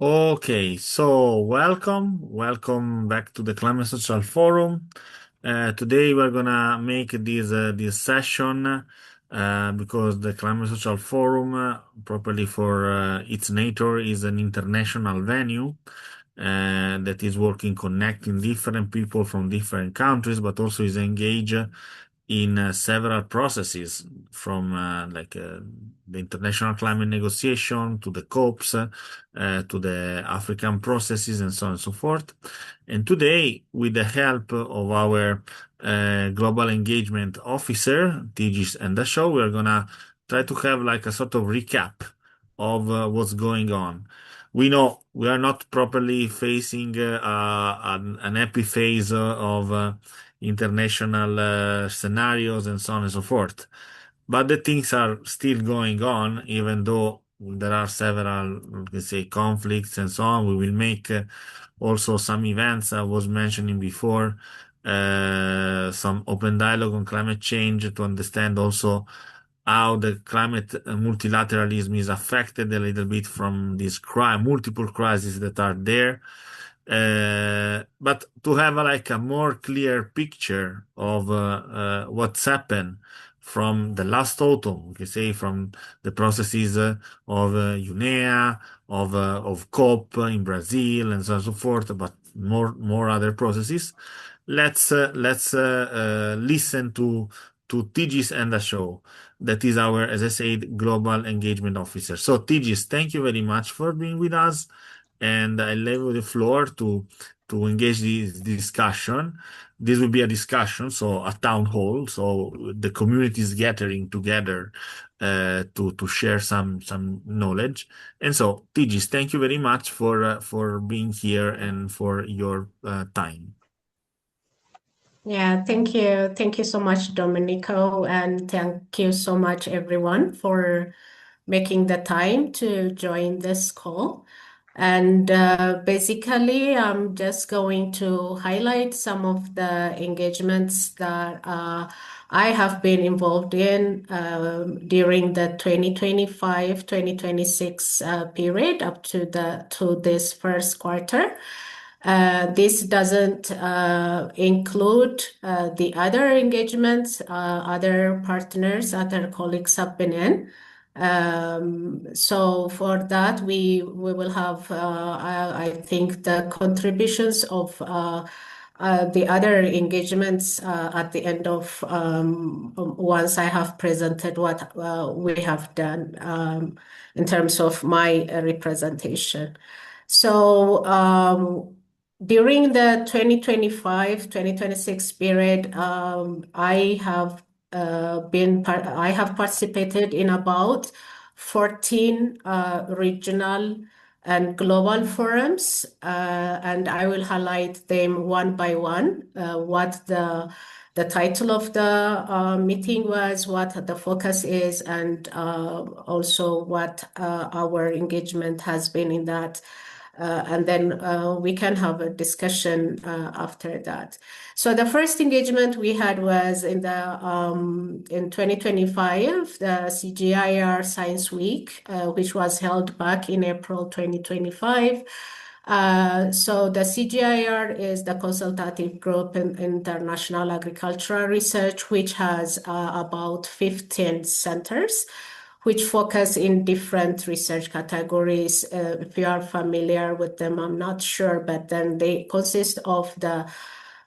Okay, so welcome back to the Climate Social Forum. Today we're gonna make this session because the Climate Social Forum, properly for its nature, is an international venue that is working connecting different people from different countries, but also is engaged in several processes from the international climate negotiation to the COPs to the African processes and so on and so forth. And today, with the help of our global engagement officer, Tigist Endashaw, we're gonna try to have like a sort of recap of what's going on. We know we are not properly facing an happy phase of international scenarios and so on and so forth. But the things are still going on, even though there are several, let's say, conflicts and so on. We will make also some events I was mentioning before, some open dialogue on climate change to understand also how the climate multilateralism is affected a little bit from these multiple crises that are there. But to have like a more clear picture of what's happened from the last autumn, we can say from the processes of UNEA, of COP in Brazil, and so on and so forth, but more other processes. Let's listen to Tigis Endashaw, that is our, as I said, global engagement officer. So Tigis, thank you very much for being with us, and I leave the floor to engage this discussion. This will be a discussion, so a town hall. So the community is gathering together to share some knowledge. And so, Tigis, thank you very much for being here and for your time. Yeah, thank you. Thank you so much, Domenico, and thank you so much, everyone, for making the time to join this call. And basically, I'm just going to highlight some of the engagements that I have been involved in during the 2025-2026 period up to this first quarter. This doesn't include the other engagements, other partners, other colleagues have been in. So for that, we will have, I think, the contributions of the other engagements at the end of once I have presented what we have done in terms of my representation. So during the 2025-2026 period, I have participated in about 14 regional and global forums, and I will highlight them one by one, what the title of the meeting was, what the focus is, and also what our engagement has been in that. And then we can have a discussion after that. So the first engagement we had was in 2025, the CGIAR Science Week, which was held back in April 2025. So the CGIAR is the consultative group in international agricultural research, which has about 15 centers which focus in different research categories. If you are familiar with them, I'm not sure, but then they consist of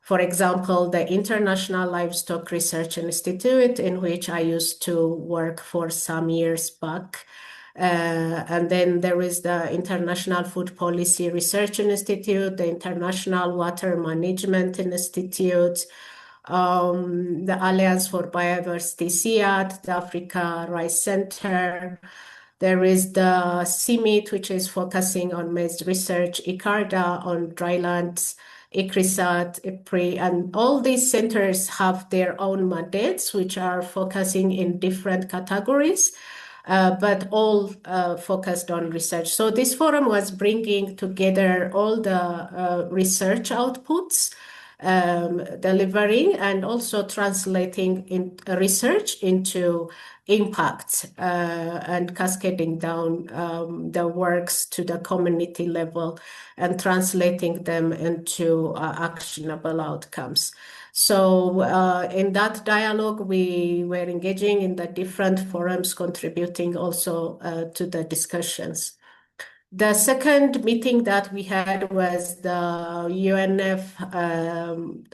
for example, the International Livestock Research Institute, in which I used to work for some years back. And then there is the International Food Policy Research Institute, the International Water Management Institute, the Alliance for Biodiversity SIAT, the Africa Rice Center. There is the CIMIT, which is focusing on maize research, ICARDA on drylands, ICRISAT, IPRI, and all these centers have their own mandates, which are focusing in different categories, but all focused on research. So this forum was bringing together all the research outputs delivering and also translating in research into impact and cascading down the works to the community level and translating them into actionable outcomes. So in that dialogue, we were engaging in the different forums, contributing also to the discussions. The second meeting that we had was the UNF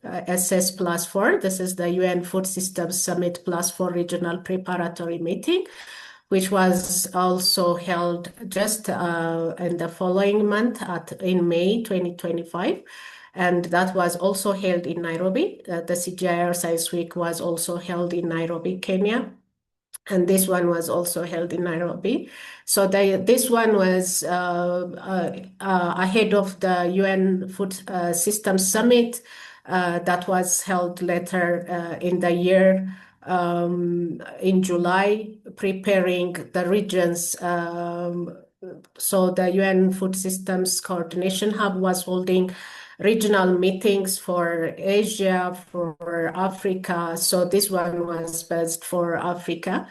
SS plus 4. This is the UN Food Systems Summit plus 4 regional preparatory meeting, which was also held just in the following month in May 2025. And that was also held in Nairobi. The CGIAR Science Week was also held in Nairobi, Kenya. And this one was also held in Nairobi. So this one was ahead of the UN Food Systems Summit that was held later in the year in July, preparing the regions. So the UN Food Systems Coordination Hub was holding regional meetings for Asia, for Africa. So this one was based for Africa.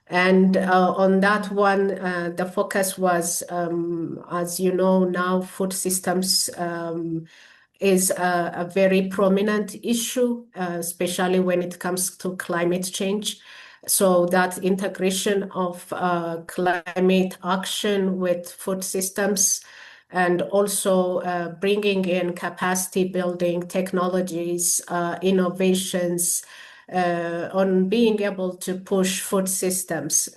And on that one, the focus was, as you know, now food systems is a very prominent issue, especially when it comes to climate change. So that integration of climate action with food systems and also bringing in capacity building technologies, innovations on being able to push food systems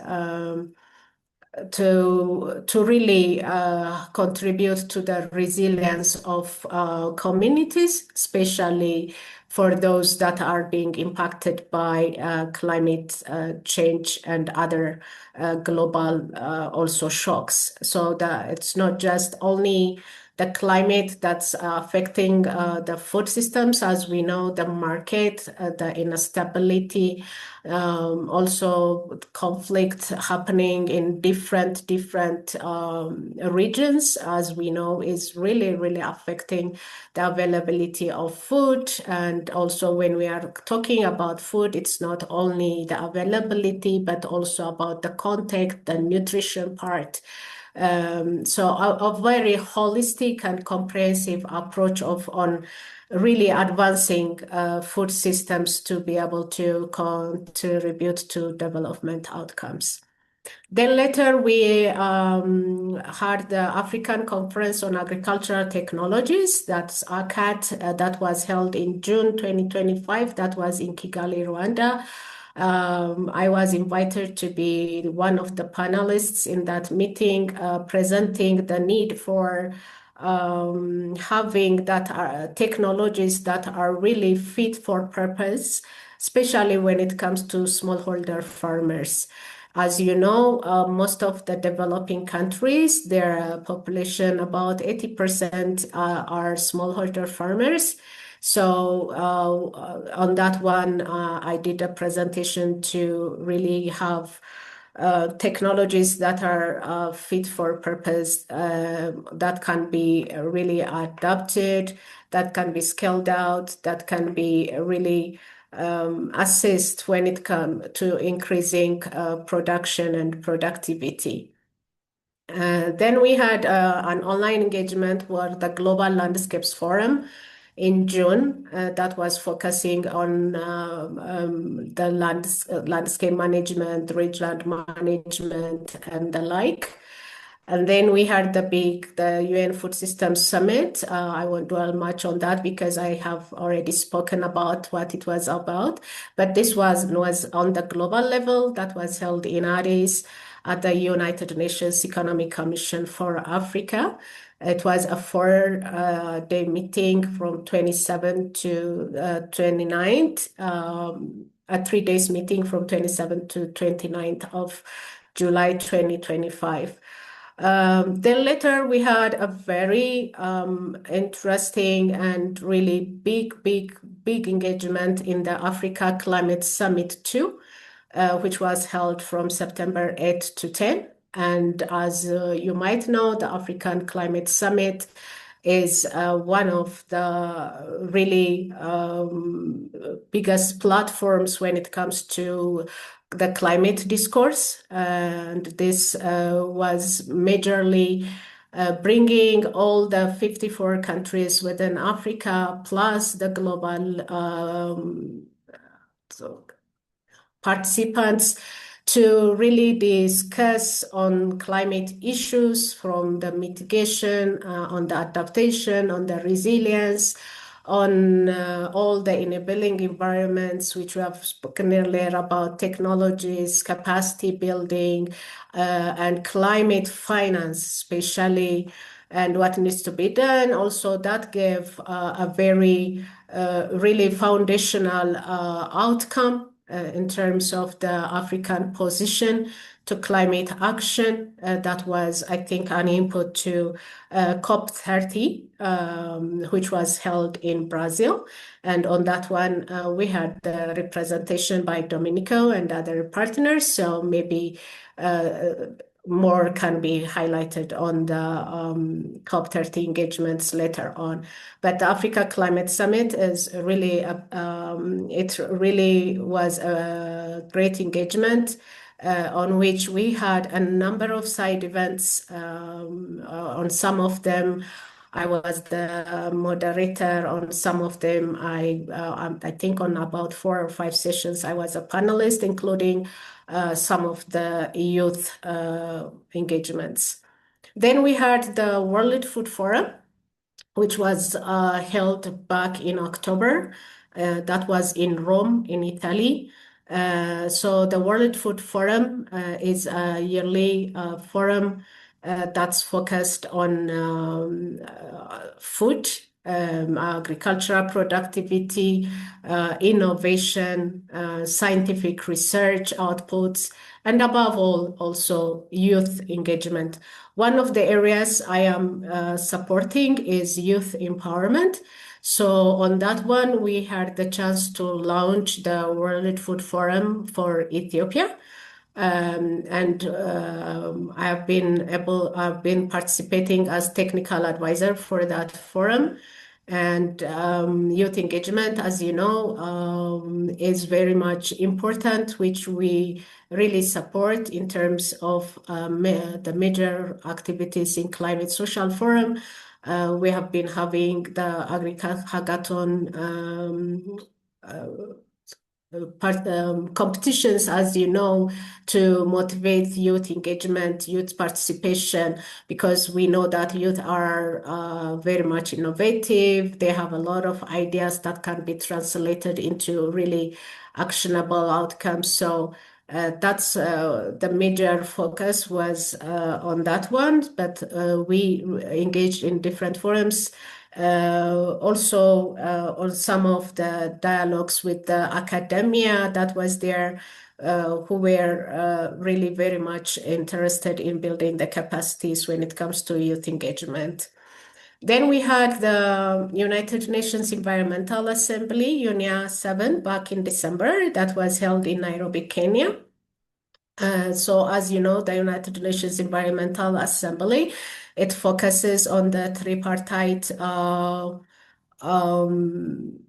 to really contribute to the resilience of communities, especially for those that are being impacted by climate change and other global also shocks. So that it's not just only the climate that's affecting the food systems, as we know, the market, the instability, also conflict happening in different regions, as we know, is really affecting the availability of food. And also when we are talking about food, it's not only the availability, but also about the context, the nutrition part. So a very holistic and comprehensive approach on really advancing food systems to be able to contribute to development outcomes. Then later we had the African Conference on Agricultural Technologies, that's ACAT, that was held in June 2025. That was in Kigali, Rwanda. I was invited to be one of the panelists in that meeting, presenting the need for having that technologies that are really fit for purpose, especially when it comes to smallholder farmers. As you know, most of the developing countries, their population, about 80% are smallholder farmers. So on that one, I did a presentation to really have technologies that are fit for purpose, that can be really adapted, that can be scaled out, that can be really assist when it comes to increasing production and productivity. Then we had an online engagement for the Global Landscapes Forum in June that was focusing on the landscape management, rangeland management, and the like. And then we had the UN Food Systems Summit. I won't dwell much on that because I have already spoken about what it was about. But this was on the global level, that was held in Addis at the United Nations Economic Commission for Africa. It was a 4-day meeting from 27th to 29th, a 3 days meeting from 27th to 29th of July 2025. Then later we had a very interesting and really big engagement in the Africa Climate Summit 2, which was held from September 8 to 10. And as you might know, the African Climate Summit is one of the really biggest platforms when it comes to the climate discourse. And this was majorly bringing all the 54 countries within Africa plus the global so participants to really discuss on climate issues from the mitigation, on the adaptation, on the resilience, on all the enabling environments, which we have spoken earlier about technologies, capacity building, and climate finance, especially, and what needs to be done. Also, that gave a very really foundational outcome in terms of the African position to climate action. That was, I think, an input to COP30, which was held in Brazil. And on that one, we had the representation by Dominico and other partners. So maybe more can be highlighted on the COP30 engagements later on. But the Africa Climate Summit is really, it really was a great engagement on which we had a number of side events. On some of them, I was the moderator. On some of them, I think on about 4 or 5 sessions, I was a panelist, including some of the youth engagements. Then we had the World Food Forum, which was held back in October. That was in Rome, in Italy. So the World Food Forum is a yearly forum that's focused on food, agricultural productivity, innovation, scientific research outputs, and above all, also youth engagement. One of the areas I am supporting is youth empowerment. So on that one, we had the chance to launch the World Food Forum for Ethiopia. I've been participating as technical advisor for that forum. And youth engagement, as you know, is very much important, which we really support in terms of the major activities in Climate Social Forum. We have been having the Agriculture Hackathon competitions, as you know, to motivate youth engagement, youth participation, because we know that youth are very much innovative. They have a lot of ideas that can be translated into really actionable outcomes. So that's the major focus was on that one, but we engaged in different forums. Also on some of the dialogues with the academia that was there, who were really very much interested in building the capacities when it comes to youth engagement. Then we had the United Nations Environmental Assembly, UNIA 7, back in December. That was held in Nairobi, Kenya. So as you know, the United Nations Environmental Assembly, it focuses on the tripartite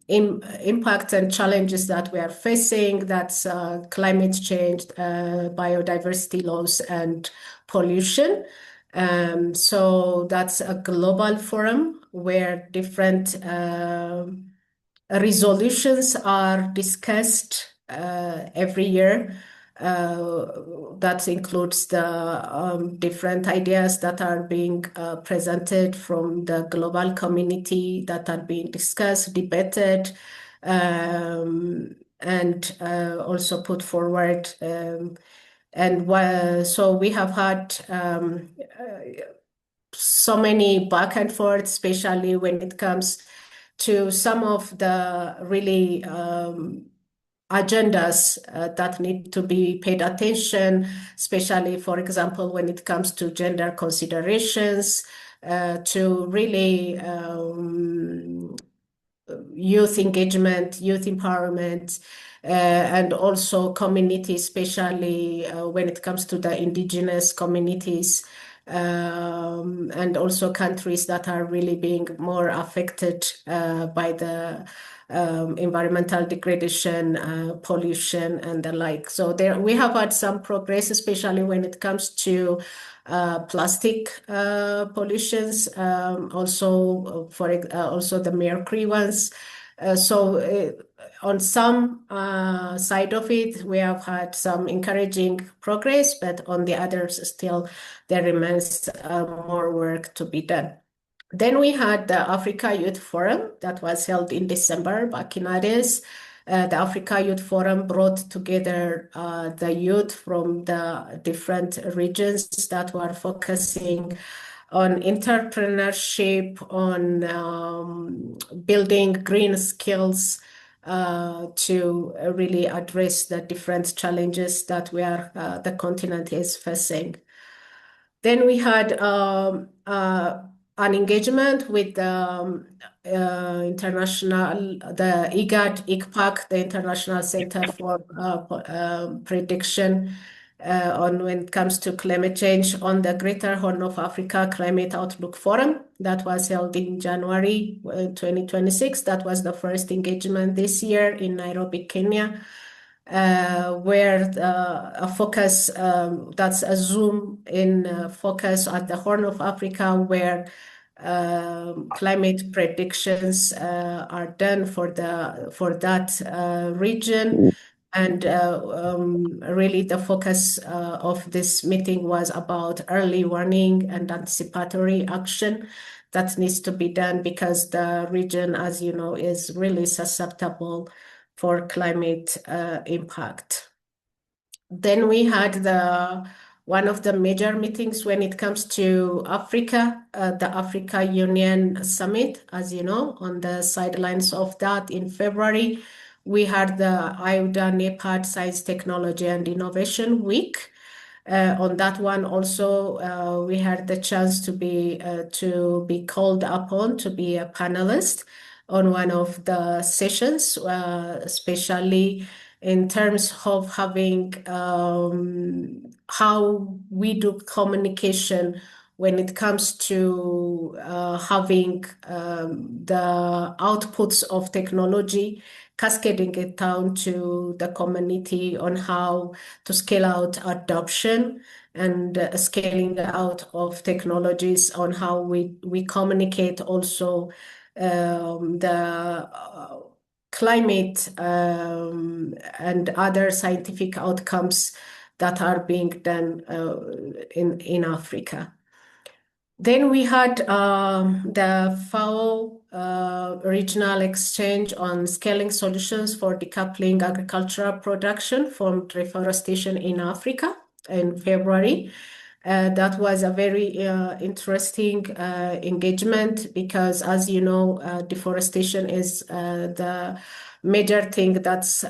impact and challenges that we are facing. That's climate change, biodiversity loss, and pollution. So that's a global forum where different resolutions are discussed every year. That includes the different ideas that are being presented from the global community that are being discussed, debated, and also put forward. So we have had so many back and forth, especially when it comes to some of the really agendas that need to be paid attention, especially, for example, when it comes to gender considerations, to really youth engagement, youth empowerment, and also community, especially when it comes to the indigenous communities. and also countries that are really being more affected by the environmental degradation, pollution, and the like. So there we have had some progress, especially when it comes to plastic pollutions, also the mercury ones. On some side of it, we have had some encouraging progress, but on the others, still there remains more work to be done. Then we had the Africa Youth Forum that was held in December back in Addis. The Africa Youth Forum brought together the youth from the different regions that were focusing on entrepreneurship, on building green skills to really address the different challenges that the continent is facing. Then we had an engagement with the IGAD, the International Center for Prediction on when it comes to climate change on the Greater Horn of Africa Climate Outlook Forum that was held in January 2026. That was the first engagement this year in Nairobi, Kenya. Where a focus, that's a zoom in focus at the Horn of Africa, where climate predictions are done for that region. And really the focus of this meeting was about early warning and anticipatory action that needs to be done because the region, as you know, is really susceptible for climate impact. Then we had one of the major meetings when it comes to Africa, the Africa Union Summit, as you know, on the sidelines of that in February. We had the IUDA NEPAD Science, Technology and Innovation Week. On that one also, we had the chance to be called upon to be a panelist on one of the sessions, especially in terms of having how we do communication when it comes to having the outputs of technology, cascading it down to the community on how to scale out adoption and scaling out of technologies on how we communicate also the climate and other scientific outcomes that are being done in Africa. Then we had the FAO regional exchange on scaling solutions for decoupling agricultural production from deforestation in Africa in February. That was a very interesting engagement because, as you know, deforestation is the major thing that's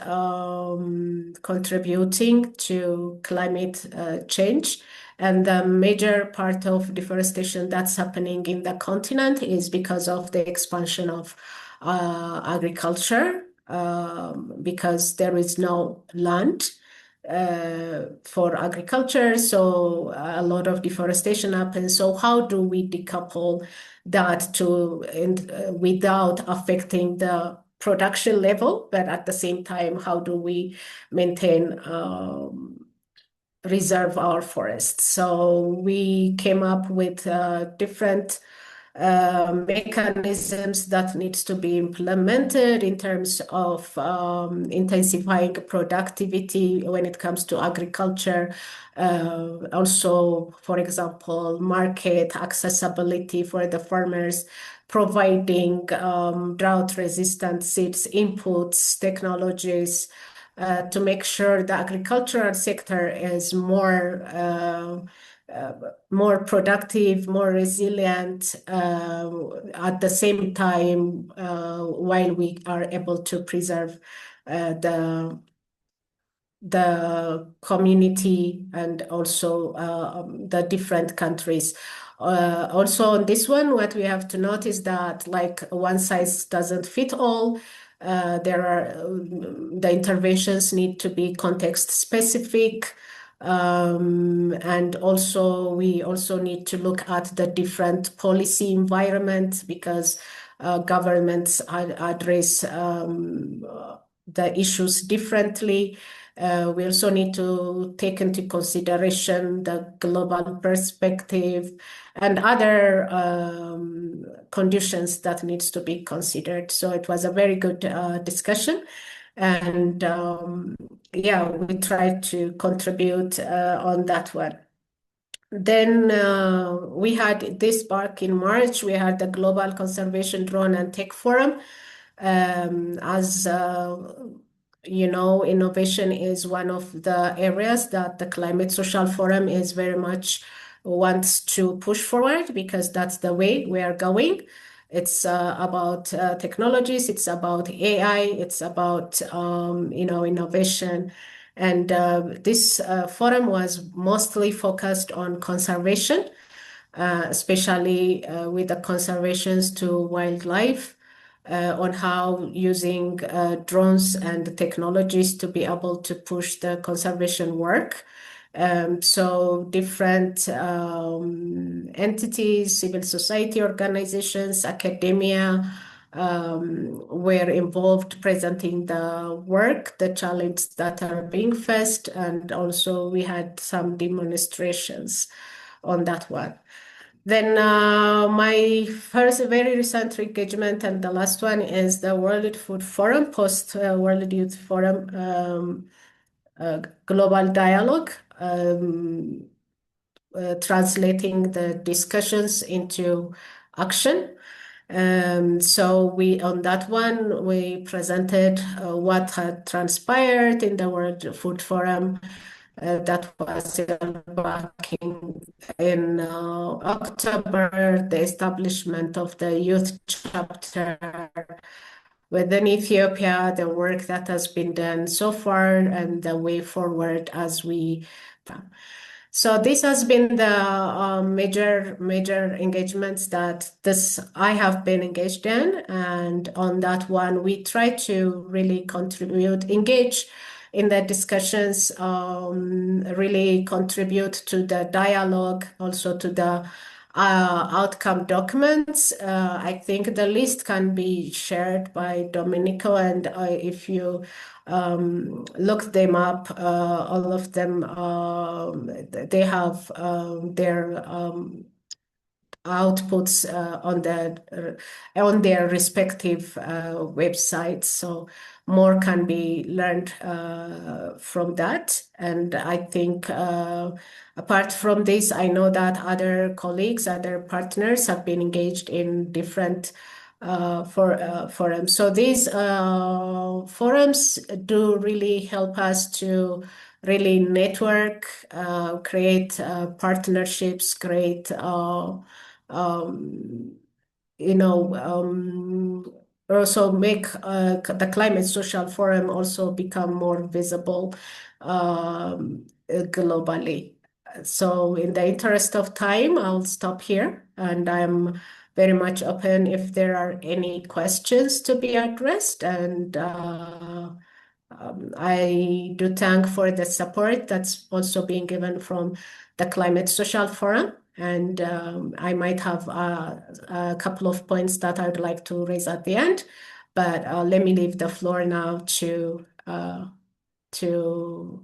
contributing to climate change. And the major part of deforestation that's happening in the continent is because of the expansion of agriculture, because there is no land for agriculture. So a lot of deforestation happens. So how do we decouple that without affecting the production level, but at the same time, how do we maintain reserve our forests? So we came up with different mechanisms that needs to be implemented in terms of intensifying productivity when it comes to agriculture. Also, for example, market accessibility for the farmers, providing drought-resistant seeds, inputs, technologies, to make sure the agricultural sector is more productive, more resilient, at the same time, while we are able to preserve the community and also the different countries. Also on this one, what we have to note is that like one size doesn't fit all. The interventions need to be context specific. And also, we also need to look at the different policy environment because governments address the issues differently. We also need to take into consideration the global perspective and other conditions that needs to be considered. So it was a very good discussion. And yeah, we tried to contribute on that one. Then we had this back in March, we had the Global Conservation Drone and Tech Forum. As you know, innovation is one of the areas that the Climate Social Forum is very much wants to push forward because that's the way we are going. It's about technologies, it's about AI, it's about innovation. And this forum was mostly focused on conservation, especially with the conservations to wildlife, on how using drones and technologies to be able to push the conservation work. So different entities, civil society organizations, academia were involved presenting the work, the challenges that are being faced, and also we had some demonstrations on that one. Then my first very recent engagement and the last one is the World Food Forum, post World Youth Forum global dialogue, translating the discussions into action. So we on that one we presented what had transpired in the World Food Forum. That was back in October, the establishment of the youth chapter within Ethiopia, the work that has been done so far, and the way forward as we. So this has been the major engagements that this I have been engaged in, and on that one we try to really contribute, engage in the discussions, really contribute to the dialogue, also to the outcome documents. I think the list can be shared by Domenico, and if you look them up, all of them, they have their outputs on their respective websites. So more can be learned from that. And I think apart from this, I know that other colleagues, other partners have been engaged in different forums. So these forums do really help us to really network, create partnerships, create um, you know, also make the Climate Social Forum also become more visible globally. So in the interest of time, I'll stop here, and I'm very much open if there are any questions to be addressed. And I do thank for the support that's also being given from the Climate Social Forum. And I might have a couple of points that I would like to raise at the end, but let me leave the floor now to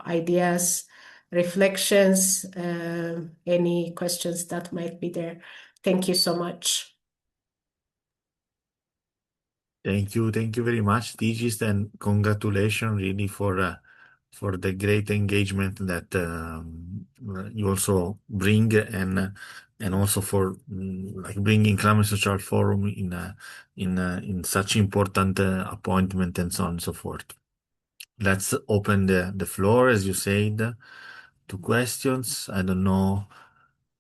ideas, reflections, any questions that might be there. Thank you so much. Thank you very much, Tigist, and congratulations really for the great engagement that you also bring, and also for like bringing Climate Social Forum in such important appointment and so on and so forth. Let's open the floor, as you said, to questions. I don't know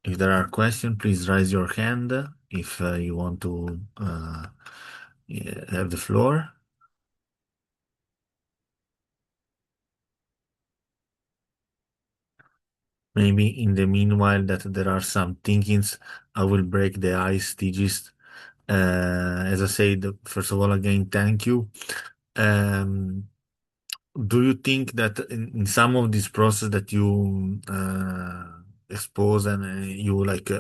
if there are questions. Please raise your hand if you want to have the floor. Maybe in the meanwhile that there are some thinkings, I will break the ice stages. As I said, first of all, again, thank you. Um, do you think that in some of these process that you expose and you like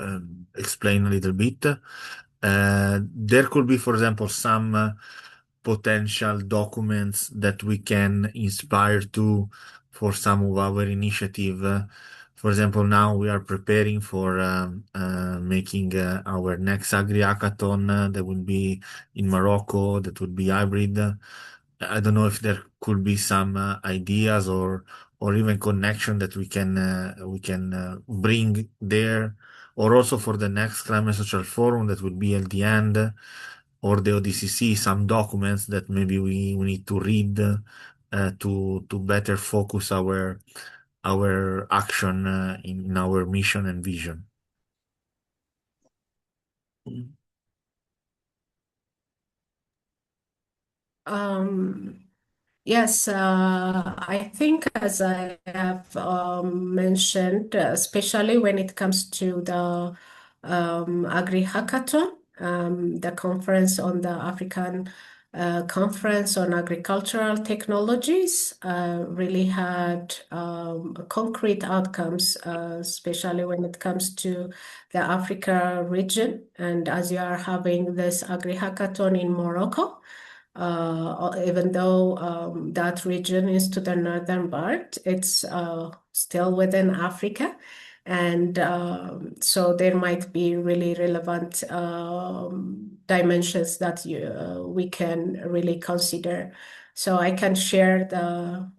explain a little bit, there could be, for example, some potential documents that we can inspire to for some of our initiative. For example, now we are preparing for making our next Agri Hackathon that will be in Morocco, that would be hybrid. I don't know if there could be some ideas or even connection that we can bring there, or also for the next Climate Social Forum that will be at the end, or the ODCC, some documents that maybe we need to read to better focus our action in our mission and vision. Um, Yes, I think as I have mentioned, especially when it comes to the Agri Hackathon, the conference on the African Conference on Agricultural Technologies, really had concrete outcomes, especially when it comes to the Africa region. And as you are having this Agri Hackathon in Morocco, even though that region is to the northern part, it's still within Africa. And so there might be really relevant dimensions that we can really consider. So I can share the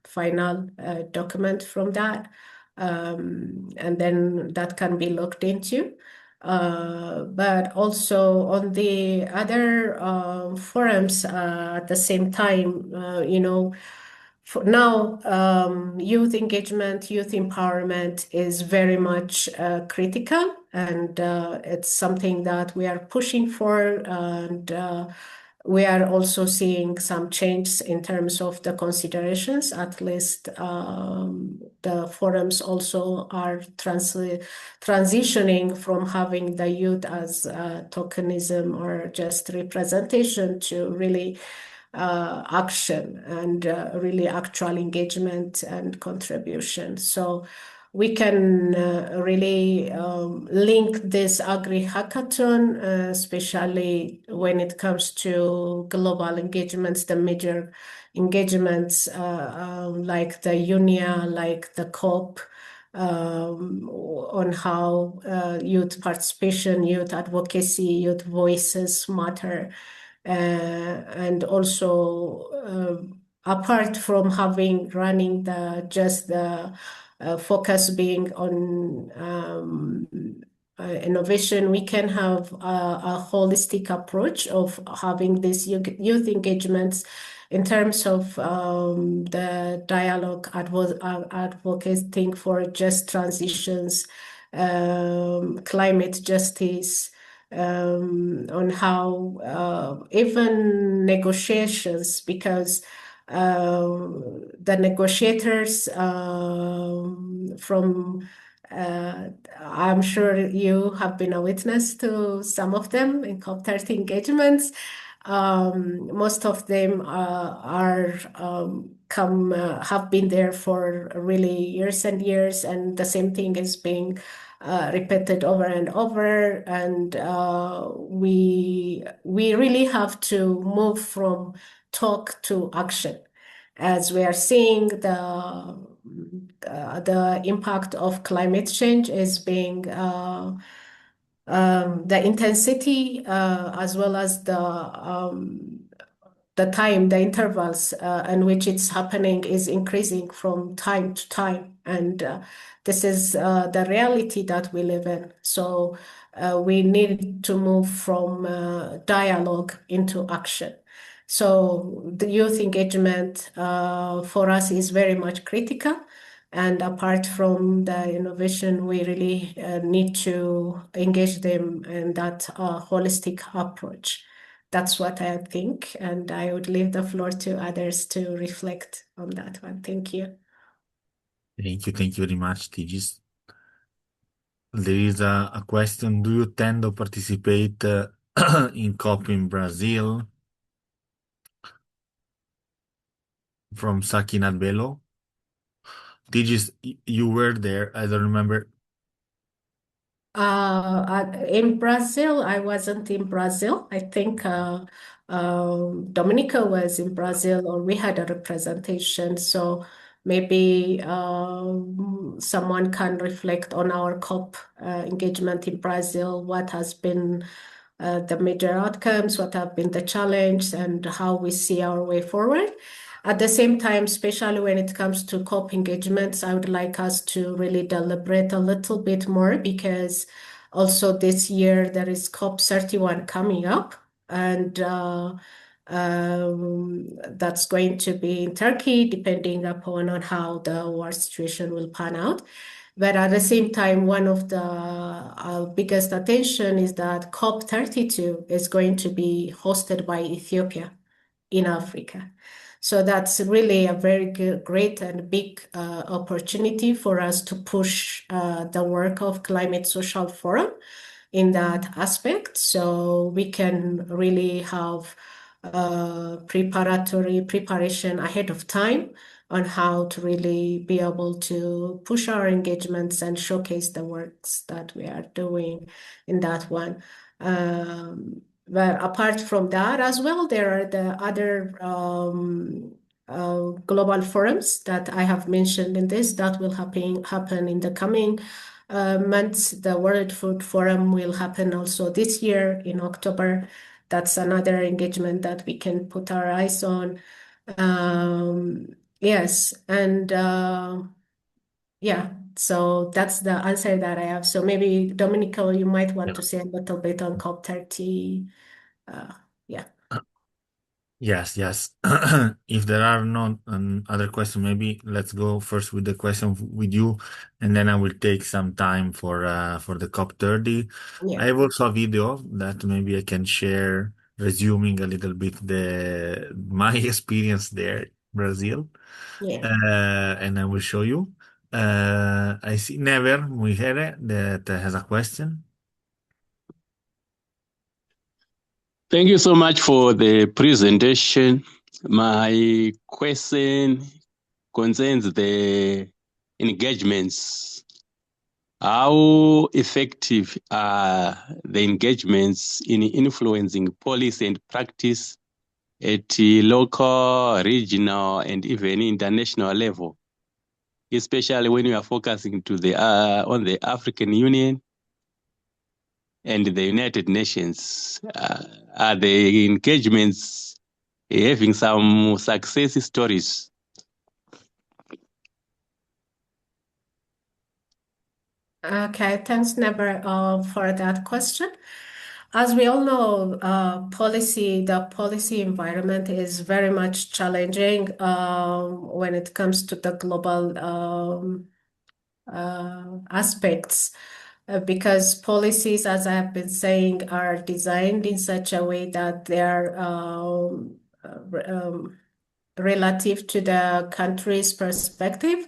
final document from that, and then that can be looked into. But also on the other forums at the same time, for now, youth engagement, youth empowerment is very much critical, and it's something that we are pushing for, and we are also seeing some changes in terms of the considerations. At least the forums also are transitioning from having the youth as tokenism or just representation to really action and really actual engagement and contribution. So we can really link this Agri Hackathon, especially when it comes to global engagements, the major engagements like the UNIA, like the COP, on how youth participation, youth advocacy, youth voices matter. And also, apart from running the focus being on innovation, we can have a holistic approach of having these youth engagements in terms of the dialogue, advocating for just transitions, climate justice, on how even negotiations, because the negotiators from I'm sure you have been a witness to some of them in COP30 engagements. Most of them are have been there for really years and years, and the same thing is being repeated over and over. And we really have to move from talk to action, as we are seeing the impact of climate change is being the intensity as well as the time, the intervals in which it's happening is increasing from time to time. And this is the reality that we live in. So we need to move from dialogue into action. So the youth engagement for us is very much critical. And apart from the innovation, we really need to engage them in that holistic approach. That's what I think, and I would leave the floor to others to reflect on that one. Thank you. Thank you very much, Tigis. There is a question: do you tend to participate in COP in Brazil? from Sakinat Bello. Tigist, you were there. I don't remember. In Brazil, I wasn't in Brazil. I think Dominica was in Brazil, or we had a representation. So maybe someone can reflect on our COP engagement in Brazil. What has been the major outcomes, what have been the challenges, and how we see our way forward. At the same time, especially when it comes to COP engagements, I would like us to really deliberate a little bit more, because also this year there is COP 31 coming up, and that's going to be in Turkey, depending upon on how the war situation will pan out. But at the same time, one of the biggest attention is that COP 32 is going to be hosted by Ethiopia in Africa. So that's really a very great and big opportunity for us to push the work of Climate Social Forum in that aspect. So we can really have preparation ahead of time on how to really be able to push our engagements and showcase the works that we are doing in that one. But apart from that as well, there are the other global forums that I have mentioned in this that will happen in the coming months. The World Food Forum will happen also this year in October. That's another engagement that we can put our eyes on. Yes, and yeah, so that's the answer that I have. So maybe Domenico, you might want to say a little bit on COP 30. Uh, yeah, Yes, yes. If there are no other questions, maybe let's go first with the question with you, and then I will take some time for the COP 30. I yeah, have also a video that maybe I can share, resuming a little bit the my experience there, Brazil, yeah. and I will show you. I see Never Mujer that has a question. Thank you so much for the presentation. My question concerns the engagements. How effective are the engagements in influencing policy and practice at the local, regional, and even international level, especially when we are focusing to the on the African Union and the United Nations? Are the engagements having some success stories? Okay, thanks, Never, for that question. As we all know, the policy environment is very much challenging when it comes to the global aspects, because policies, as I have been saying, are designed in such a way that they are relative to the country's perspective.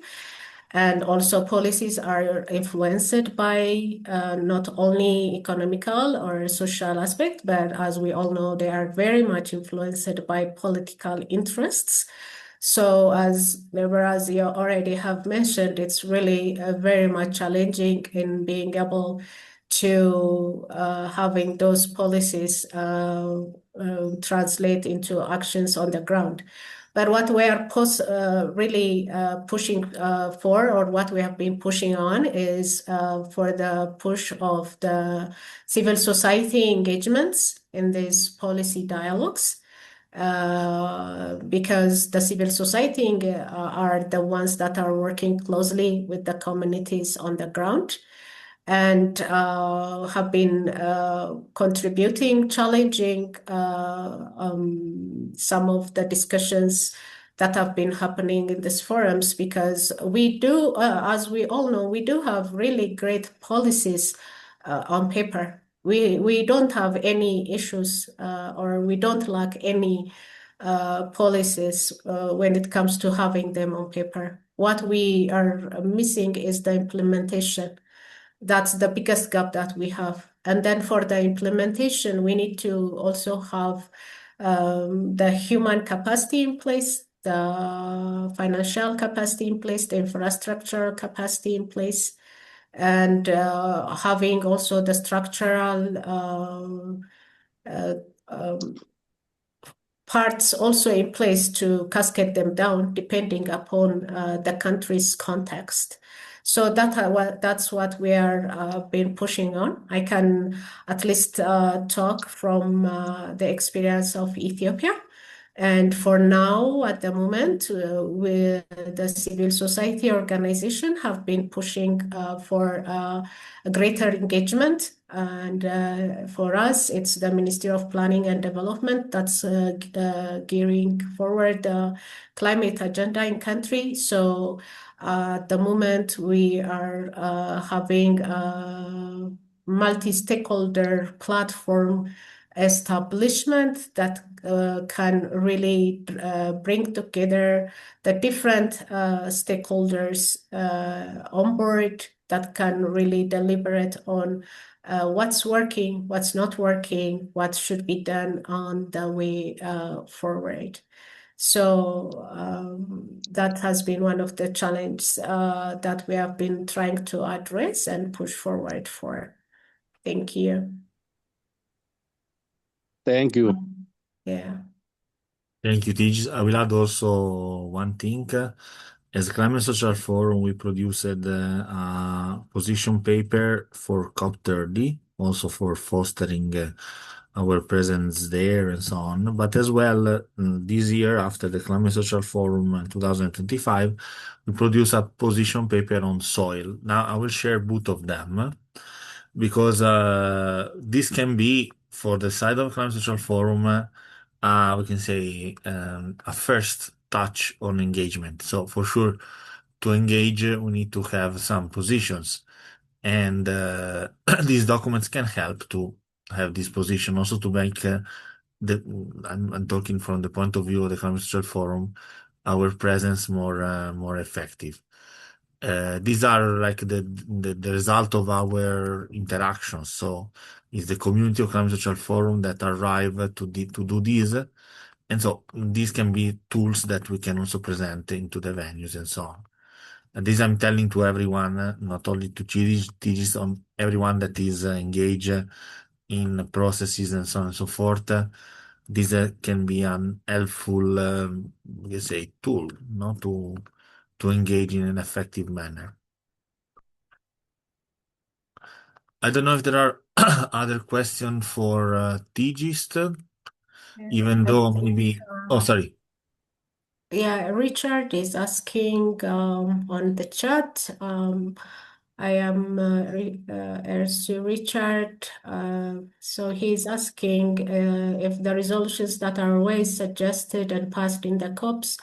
And also policies are influenced by not only economical or social aspect, but as we all know, they are very much influenced by political interests. So as you already have mentioned, it's really very much challenging in being able to having those policies translate into actions on the ground. But what we are really pushing for, or what we have been pushing on, is for the push of the civil society engagements in these policy dialogues. Because the civil society are the ones that are working closely with the communities on the ground, and have been contributing, challenging some of the discussions that have been happening in these forums, because we do, as we all know, we do have really great policies on paper. We don't have any issues or we don't lack any policies when it comes to having them on paper. What we are missing is the implementation. That's the biggest gap that we have. And then for the implementation, we need to also have the human capacity in place the financial capacity in place, the infrastructural capacity in place, and having also the structural parts also in place to cascade them down depending upon the country's context. So that's what we are been pushing on. I can at least talk from the experience of Ethiopia. And for now, at the moment, with the civil society organization have been pushing for a greater engagement. And for us, it's the Ministry of Planning and Development that's gearing forward the climate agenda in country. So at the moment, we are having a multi-stakeholder platform establishment that can really bring together the different stakeholders on board that can really deliberate on what's working, what's not working, what should be done on the way forward. So that has been one of the challenges that we have been trying to address and push forward for. Thank you. Thank you. Yeah. Thank you, Tigist. I will add also one thing. As Climate Social Forum, we produced a position paper for COP30, also for fostering our presence there and so on. But as well, this year, after the Climate Social Forum in 2025, we produce a position paper on soil. Now, I will share both of them because this can be, for the side of Climate Social Forum, we can say a first touch on engagement. So for sure, to engage, we need to have some positions, and these documents can help to have this position, also to make I'm talking from the point of view of the Climate Social Forum, our presence more effective. These are like the result of our interactions. So it's the community of Climate Social Forum that arrive to do this. And so these can be tools that we can also present into the venues and so on. And this I'm telling to everyone, not only to Tigist, on everyone that is engaged in processes and so on and so forth. This can be an helpful, let's say, tool, no, to engage in an effective manner. I don't know if there are other questions for Tigist, even though maybe. Oh, sorry. Yeah, Richard is asking on the chat. I am RC Richard. So he's asking if the resolutions that are always suggested and passed in the COPs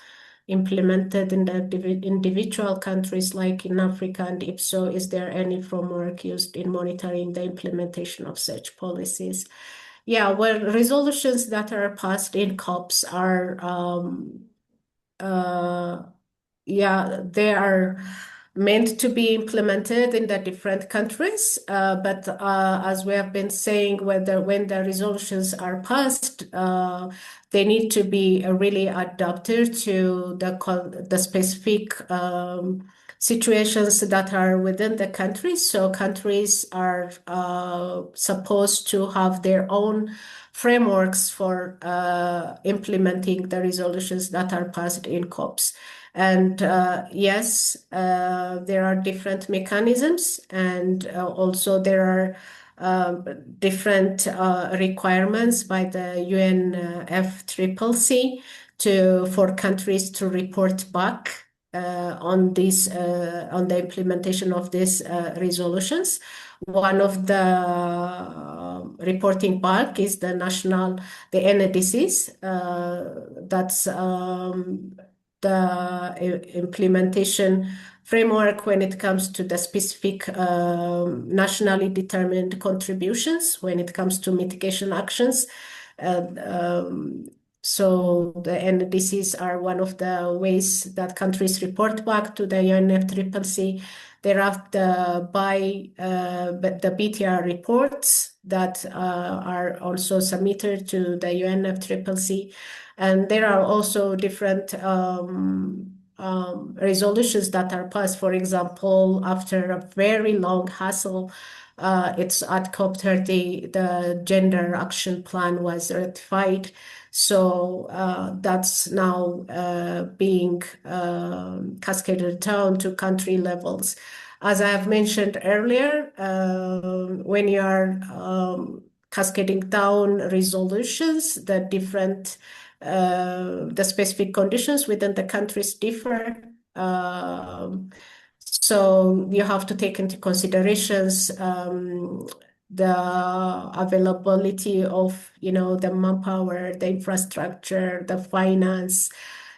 implemented in the individual countries like in Africa, and if so, is there any framework used in monitoring the implementation of such policies? Yeah, well, resolutions that are passed in COPs are yeah, they are meant to be implemented in the different countries. But as we have been saying, when the resolutions are passed, they need to be really adapted to the specific situations that are within the country. So countries are supposed to have their own frameworks for implementing the resolutions that are passed in COPs. And yes, there are different mechanisms, and also there are different requirements by the UNFCCC for countries to report back on the implementation of these resolutions. One of the reporting back is the NDCs. That's the implementation framework when it comes to the specific nationally determined contributions when it comes to mitigation actions. And this is are one of the ways that countries report back to the UNFCCC. There are the BTR reports that are also submitted to the UNFCCC, and there are also different resolutions that are passed. For example, after a very long hassle, it's at COP30, the Gender Action Plan was ratified. So that's now being cascaded down to country levels. As I have mentioned earlier, when you are cascading down resolutions, the specific conditions within the countries differ. So you have to take into considerations the availability of, the manpower, the infrastructure, the finance,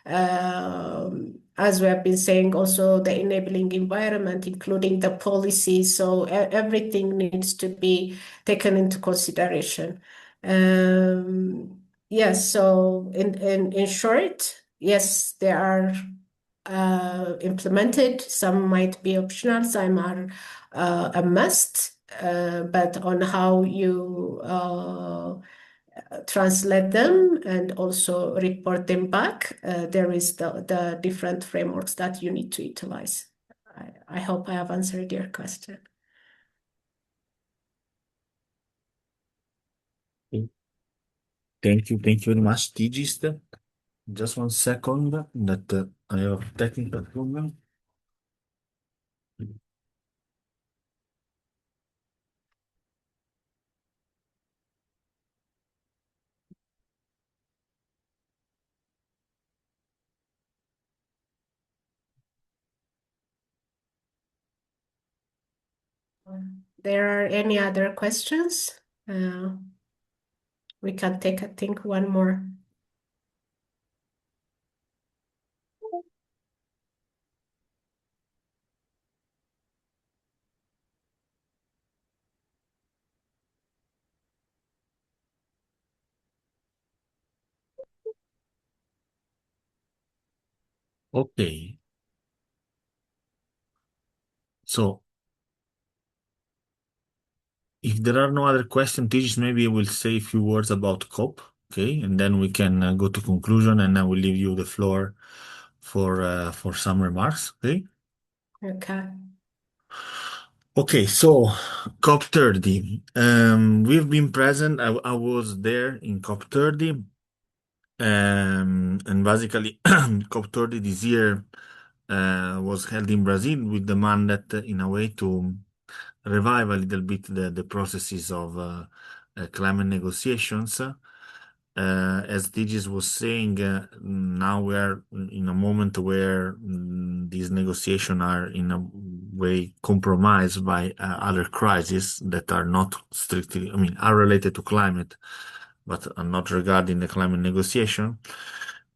as we have been saying, also the enabling environment, including the policy. So everything needs to be taken into consideration. Yes, so in short, yes, there are implemented. Some might be optional, some are a must. But on how you translate them and also report them back, there is the different frameworks that you need to utilize. I hope I have answered your question. Thank you. Thank you very much, Tigist. Just 1 second that I have a technical problem. There are any other questions? We can take, I think, one more. Okay. So if there are no other questions, Tigist, maybe I will say a few words about COP, okay, and then we can go to conclusion, and I will leave you the floor for some remarks, okay? Okay. Okay, so COP30. We've been present. I was there in COP30, and basically COP30 this year was held in Brazil with the mandate, in a way, to revive a little bit the processes of climate negotiations. As Tigis was saying, now we are in a moment where these negotiations are in a way compromised by other crises that are not strictly, I mean, are related to climate, but are not regarding the climate negotiation.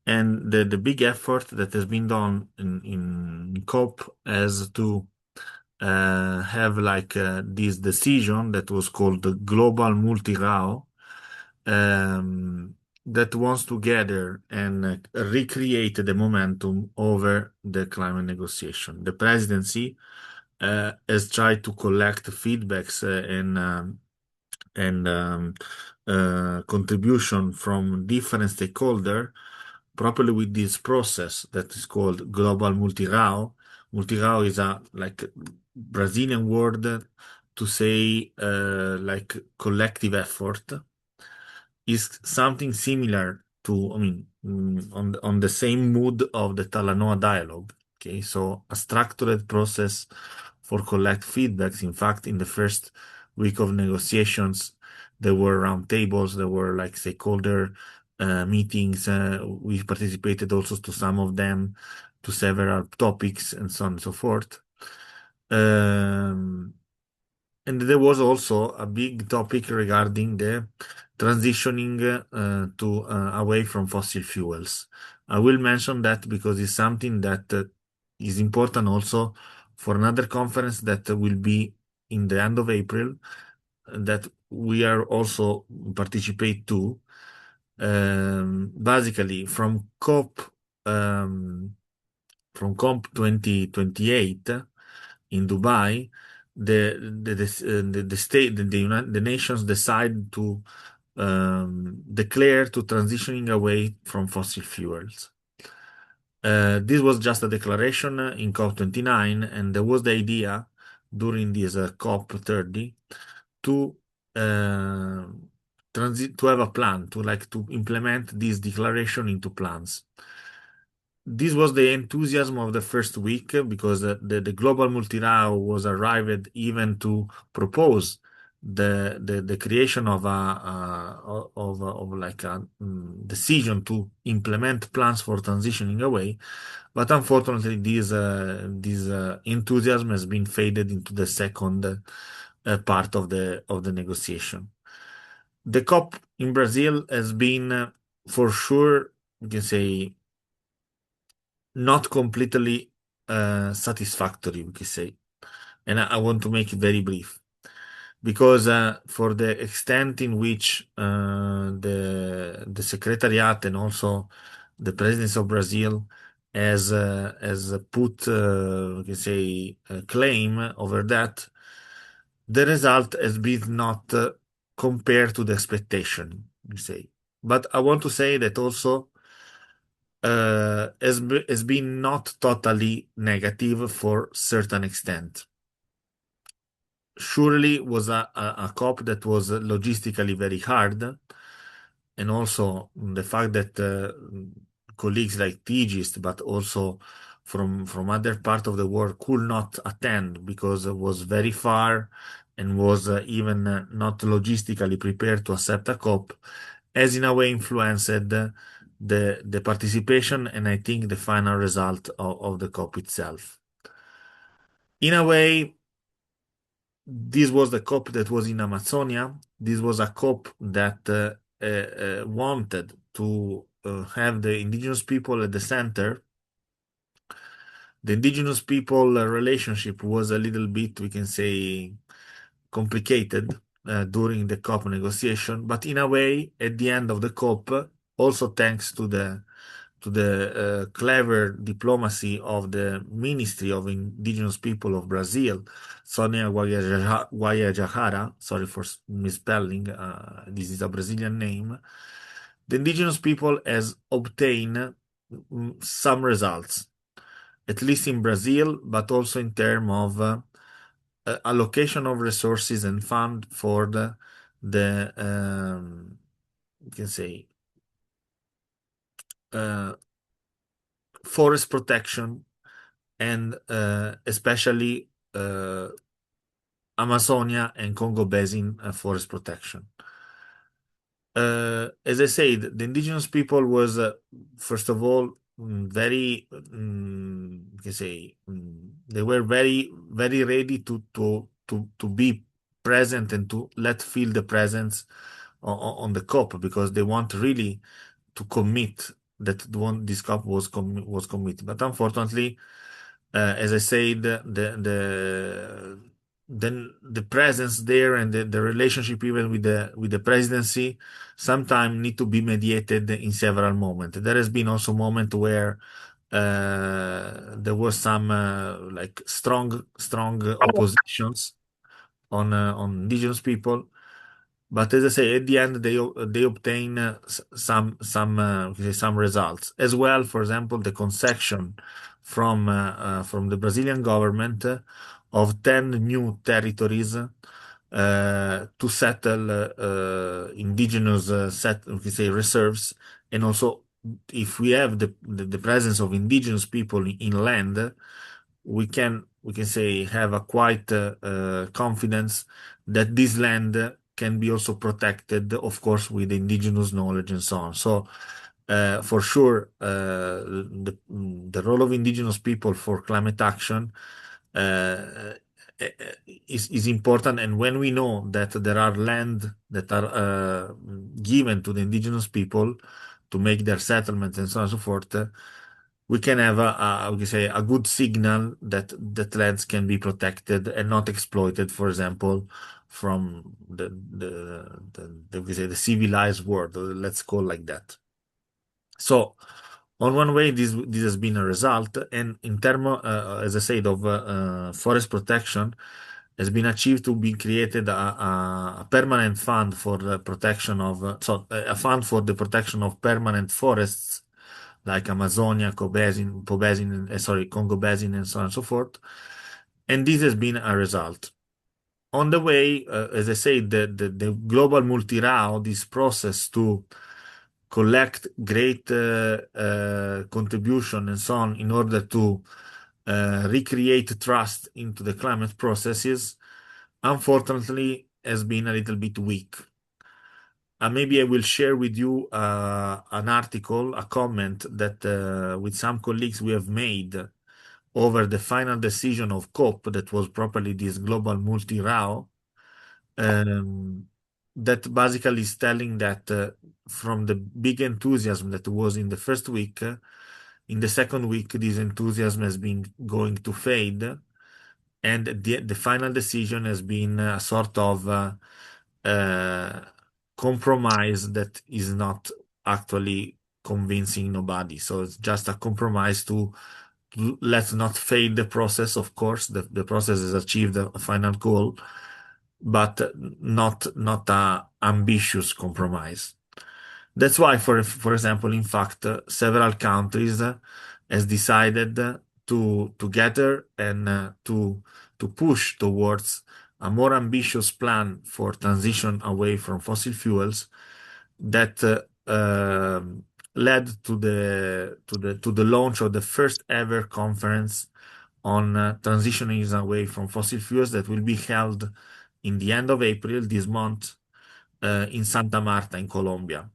And the big effort that has been done in COP as to have like this decision that was called the Global Multi-RAO, that wants to gather and recreate the momentum over the climate negotiation. The presidency has tried to collect feedbacks and contribution from different stakeholders, properly with this process that is called Global Multi-RAO. Multi-RAO is a like Brazilian word to say like collective effort. Is something similar to, I mean, on the same mood of the Talanoa dialogue. Okay, so a structured process for collect feedbacks. In fact, in the first week of negotiations, there were round tables, there were like stakeholder meetings. We participated also to some of them, to several topics, and so on and so forth. And there was also a big topic regarding the transitioning to away from fossil fuels. I will mention that because it's something that is important also for another conference that will be in the end of April, that we are also participate to. Basically um, from COP 2028 in Dubai, the state, the nations decide to declare to transitioning away from fossil fuels. This was just a declaration in COP29, and there was the idea during this COP30 to uh, to have a plan to implement this declaration into plans. This was the enthusiasm of the first week because the global multi-RAO was arrived even to propose the creation of a decision to implement plans for transitioning away. But unfortunately, this enthusiasm has been faded into the second part of the negotiation. The COP in Brazil has been, for sure, you can say, not completely satisfactory, we can say. And I want to make it very brief because for the extent in which the Secretariat and also the Presidency of Brazil has put, we can say, a claim over that, the result has been not compared to the expectation, we say. But I want to say that also has been not totally negative for certain extent. Surely was a COP that was logistically very hard, and also the fact that colleagues like Tigist, but also from other part of the world, could not attend because it was very far and was even not logistically prepared to accept a COP, has in a way influenced the participation and I think the final result of the COP itself. In a way, this was the COP that was in Amazonia. This was a COP that wanted to have the indigenous people at the center. The indigenous people relationship was a little bit, we can say, complicated during the COP negotiation, but in a way, at the end of the COP, also thanks to the clever diplomacy of the Ministry of Indigenous People of Brazil, Sonia Guajajara, sorry for misspelling, this is a Brazilian name. The indigenous people has obtained some results, at least in Brazil, but also in terms of allocation of resources and fund for the you can say uh, forest protection and especially Amazonia and Congo Basin forest protection. As I said, the indigenous people was first of all very, you can say, they were very ready to be present and to let feel the presence on the COP because they want really to commit that this COP was committed. But unfortunately, as I said, the presence there and the relationship even with the presidency sometimes need to be mediated in several moments. There has been also moment where there was some like strong oppositions on indigenous people. But as I say, at the end they obtain some results as well. For example, the concession from the Brazilian government of 10 new territories to settle indigenous we can say reserves, and also if we have the presence of indigenous people in land, we can say have a quite confidence that this land can be also protected, of course, with indigenous knowledge and so on. So, for sure, the role of indigenous people for climate action uh, is important. And when we know that there are land that are given to the indigenous people to make their settlements and so on and so forth, we can have we can say a good signal that lands can be protected and not exploited, for example, from we say the civilized world, let's call like that. So, on one way, this has been a result, and in terms, as I said, of forest protection, has been achieved to be created a permanent fund for the protection of a fund for the protection of permanent forests like Amazonia, Congo Basin, and so on and so forth. And this has been a result. On the way, as I said, the global multi-RAO, this process to collect great contribution and so on in order to recreate trust into the climate processes, unfortunately, has been a little bit weak. Maybe I will share with you an article, a comment that with some colleagues we have made over the final decision of COP, that was properly this global multi-RAO, um, that basically is telling that from the big enthusiasm that was in the first week, in the second week, this enthusiasm has been going to fade, and the final decision has been a sort of uh, compromise that is not actually convincing nobody. So it's just a compromise to let's not fail the process. Of course, the process has achieved a final goal, but not a ambitious compromise. That's why, for example, in fact, several countries has decided to together and to push towards a more ambitious plan for transition away from fossil fuels that led to the launch of the first ever conference on transitioning away from fossil fuels that will be held in the end of April this month in Santa Marta in Colombia.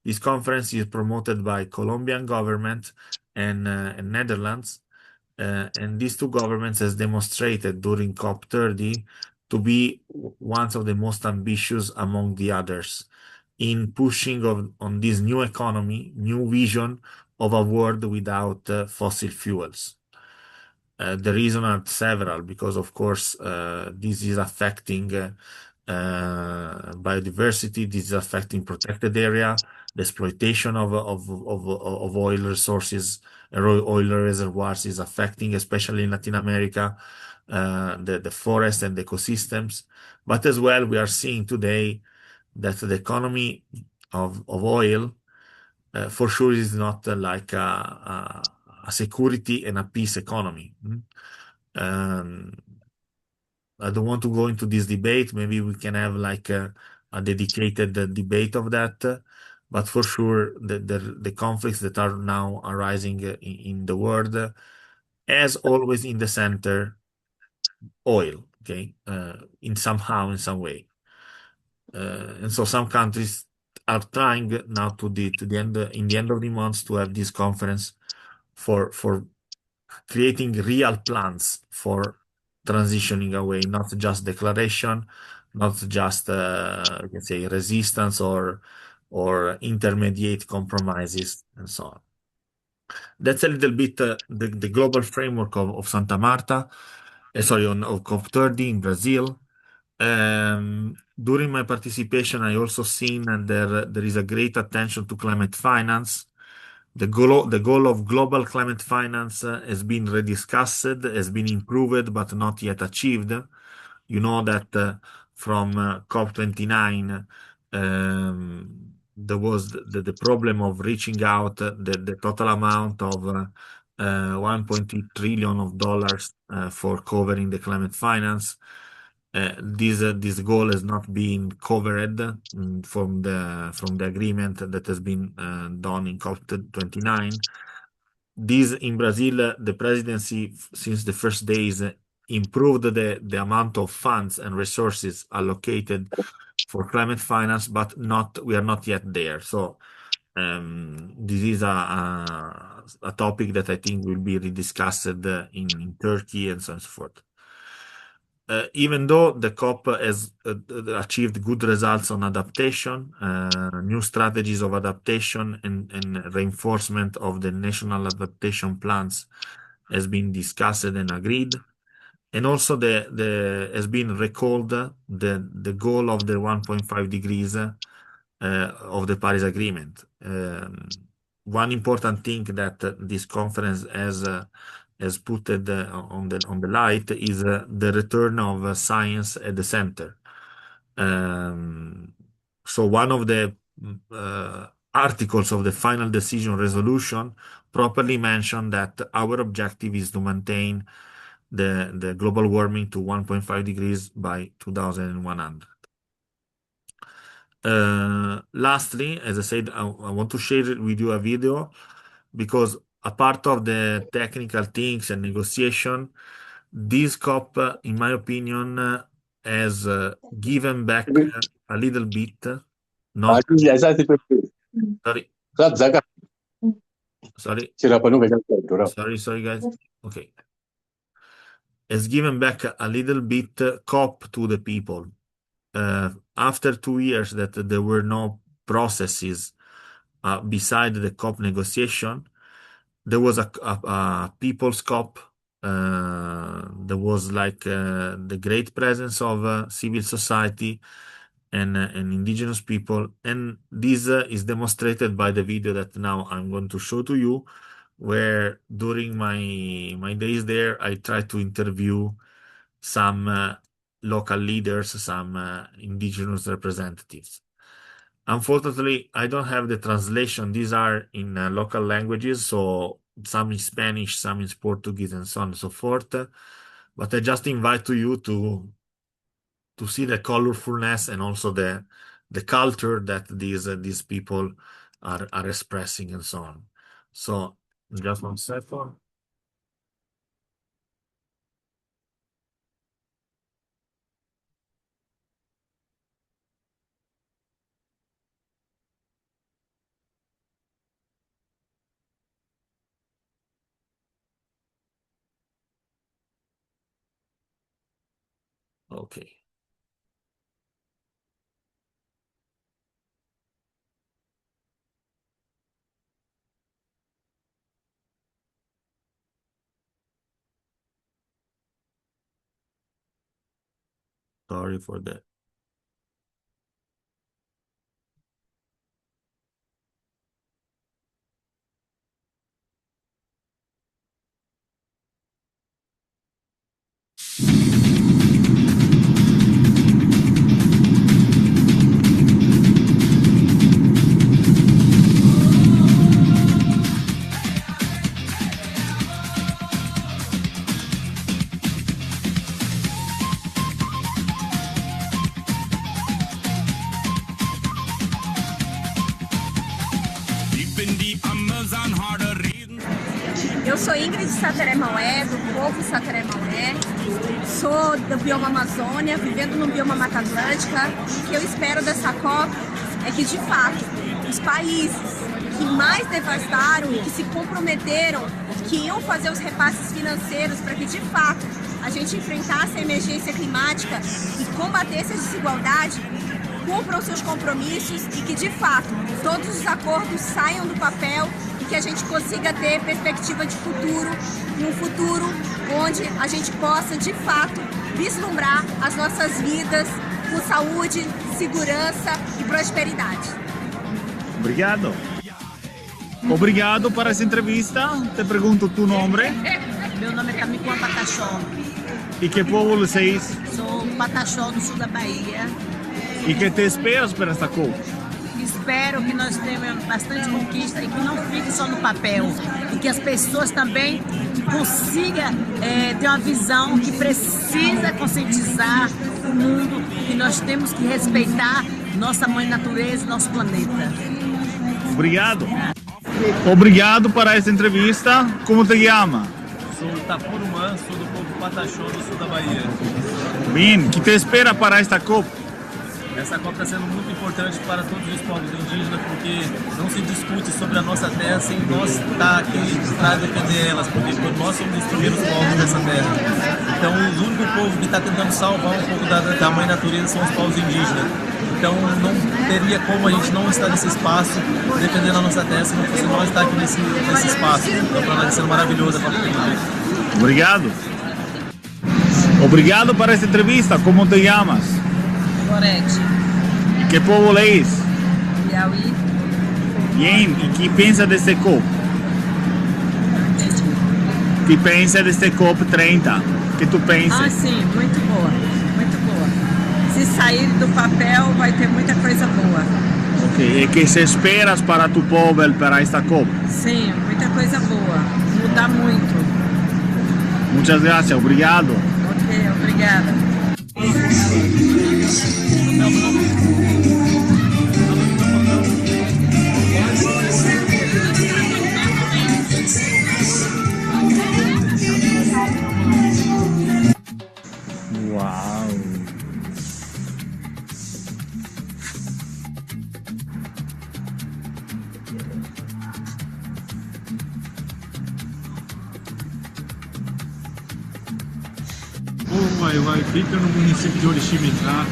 This conference is promoted by Colombian government and Netherlands, and these two governments has demonstrated during COP30 to be one of the most ambitious among the others in pushing on this new economy, new vision of a world without fossil fuels. The reason are several, because of course this is affecting biodiversity, this is affecting protected area, the exploitation of oil resources, oil reservoirs is affecting, especially in Latin America, the forest and the ecosystems. But as well, we are seeing today that the economy of oil for sure is not like a security and a peace economy. Um, I don't want to go into this debate. Maybe we can have like a dedicated debate of that. But for sure, the conflicts that are now arising in the world, as always in the center, oil, okay, in somehow, in some way. And so some countries are trying now to the end in the end of the month to have this conference for creating real plans for transitioning away, not just declaration, not just you can say resistance or intermediate compromises and so on. That's a little bit the global framework of Santa Marta, of COP30 in Brazil. During my participation, I also seen that there is a great attention to climate finance. The goal of global climate finance has been rediscussed, has been improved, but not yet achieved. You know that from COP29, there was the problem of reaching out the total amount of 1.3 trillion of dollars for covering the climate finance. This goal has not been covered from the agreement that has been done in COP29. This in Brazil, the presidency since the first days improved the amount of funds and resources allocated for climate finance, but we are not yet there. So this is a topic that I think will be rediscussed in Turkey and so on and so forth. Even though the COP has achieved good results on adaptation, new strategies of adaptation and reinforcement of the national adaptation plans has been discussed and agreed. And also the has been recalled the goal of the 1.5 degrees of the Paris Agreement. One important thing that this conference has put on the light is the return of science at the center. Um, so one of the articles of the final decision resolution properly mentioned that our objective is to maintain the global warming to 1.5 degrees by 2100. Lastly, as I said, I want to share with you a video because a part of the technical things and negotiation, this COP, in my opinion, has given back a little bit. Not sorry, sorry, sorry, guys. Okay, has given back a little bit COP to the people. After 2 years that there were no processes beside the COP negotiation, there was a people's COP. There was like the great presence of civil society and indigenous people, and this is demonstrated by the video that now I'm going to show to you, where during my days there I tried to interview some local leaders, some indigenous representatives. Unfortunately, I don't have the translation. These are in local languages, so some in Spanish, some in Portuguese, and so on and so forth. But I just invite to you to see the colorfulness and also the culture that these people are expressing and so on. So just 1 second. Okay. Sorry for that. Eu sou Ingrid Sateré-Maué, do povo Sateré-Maué. Sou do bioma Amazônia, vivendo no bioma Mata Atlântica. O que eu espero dessa COP é que, de fato, os países que mais devastaram e que se comprometeram, que iam fazer os repasses financeiros para que, de fato, a gente enfrentasse a emergência climática e combatesse a desigualdade, cumpram seus compromissos e que, de fato, todos os acordos saiam do papel e que a gente consiga ter perspectiva de futuro, um futuro onde a gente possa, de fato, vislumbrar as nossas vidas com saúde, segurança e prosperidade. Obrigado. Obrigado por essa entrevista. Te pergunto tu nome. Meu nome é Camila Pataxó. E que povo vocês? Sou Pataxó, do sul da Bahia. E que te esperas para esta COP? Espero que nós tenhamos bastante conquista e que não fique só no papel. E que as pessoas também consigam ter uma visão que precisa conscientizar o mundo que nós temos que respeitar nossa mãe natureza e nosso planeta. Obrigado. Obrigado por essa entrevista. Como te chama? Sou Itapurumã, sou do povo Pataxó, do sul da Bahia. Bem, que te espera para esta COP? Essa COP está sendo muito importante para todos os povos indígenas, porque não se discute sobre a nossa terra sem nós estar aqui para defender elas, porque nós somos os primeiros povos dessa terra. Então, o único povo que está tentando salvar um pouco da mãe natureza são os povos indígenas. Então, não teria como a gente não estar nesse espaço defendendo a nossa terra se não fosse nós estar aqui nesse espaço. Então, para nós está sendo maravilhoso a COP. Obrigado. Obrigado por esta entrevista. ¿Cómo te llamas? Gorete, ¿Qué povo es? Piauí, Bien, ¿y qué piensa de este COP? entendi. ¿Qué piensa de este COP 30? ¿Qué tú Ah, piensas? sim, muito boa, muito boa. Se sair do papel, vai ter muita coisa boa. Ok, ¿y qué se esperas para tu povo para esta COP? Sim, muita coisa boa. Mudar muito. Muchas gracias, obrigado. Ok, obrigada. Wow. Vai, fica no município de Oriximiná.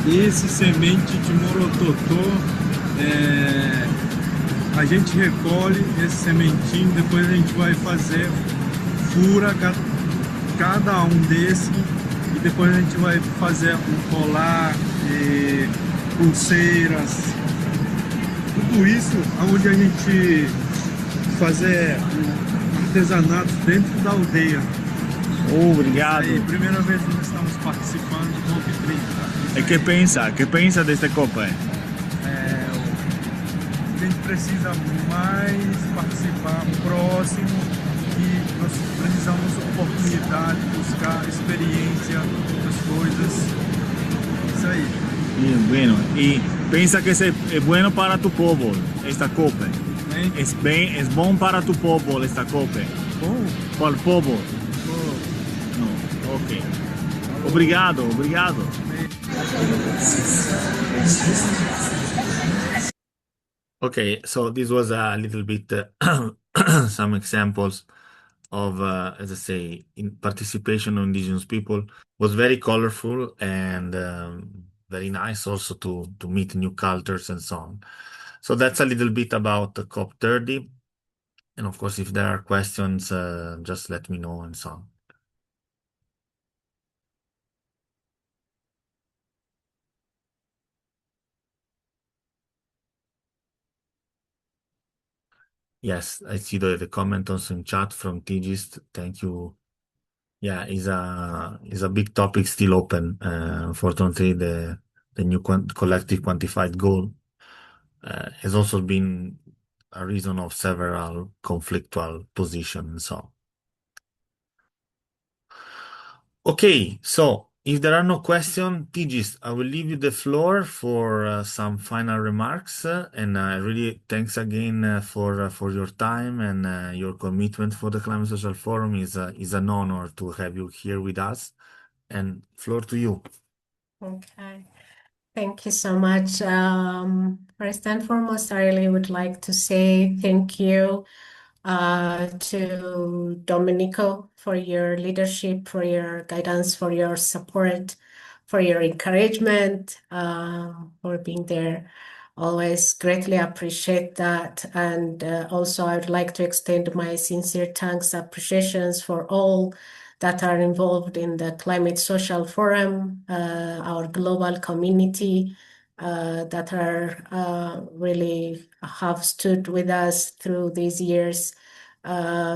Esse semente de morototó, a gente recolhe esse sementinho, depois a gente vai fazer, fura cada um desse e depois a gente vai fazer um colar, pulseiras, tudo isso onde a gente fazer artesanato dentro da aldeia. Obrigado. Aí, primeira vez que nós estamos participando do COP 30. ¿Y qué piensa? ¿Qué piensa de este COP? A gente precisa mais participar próximo e nós precisamos oportunidade, buscar experiência das coisas. Isso aí. Bien, bueno. ¿Y piensa que es bueno para tu povo esta COP? Hein? ¿Es bom para tu povo esta COP? Bom, ¿Cuál povo? bom. No, ok. Obrigado, obrigado. Okay, so this was a little bit some examples of, as I say, in participation of indigenous people. Was very colorful and very nice also to meet new cultures and so on. So that's a little bit about the COP30. And of course, if there are questions, just let me know and so on. Yes, I see the comment also in chat from Tigist. Thank you. Yeah, is a big topic still open. Unfortunately, the new collective quantified goal has also been a reason of several conflictual positions and so on. Okay, so if there are no questions, Tigist, I will leave you the floor for some final remarks. And really, thanks again for your time and your commitment for the Climate Social Forum. Is an honor to have you here with us. And floor to you. Okay. Thank you so much. First and foremost, I really would like to say thank you to Domenico for your leadership, for your guidance, for your support, for your encouragement, for being there. Always greatly appreciate that. And also, I would like to extend my sincere thanks, appreciations for all that are involved in the Climate Social Forum, our global community that are really have stood with us through these years,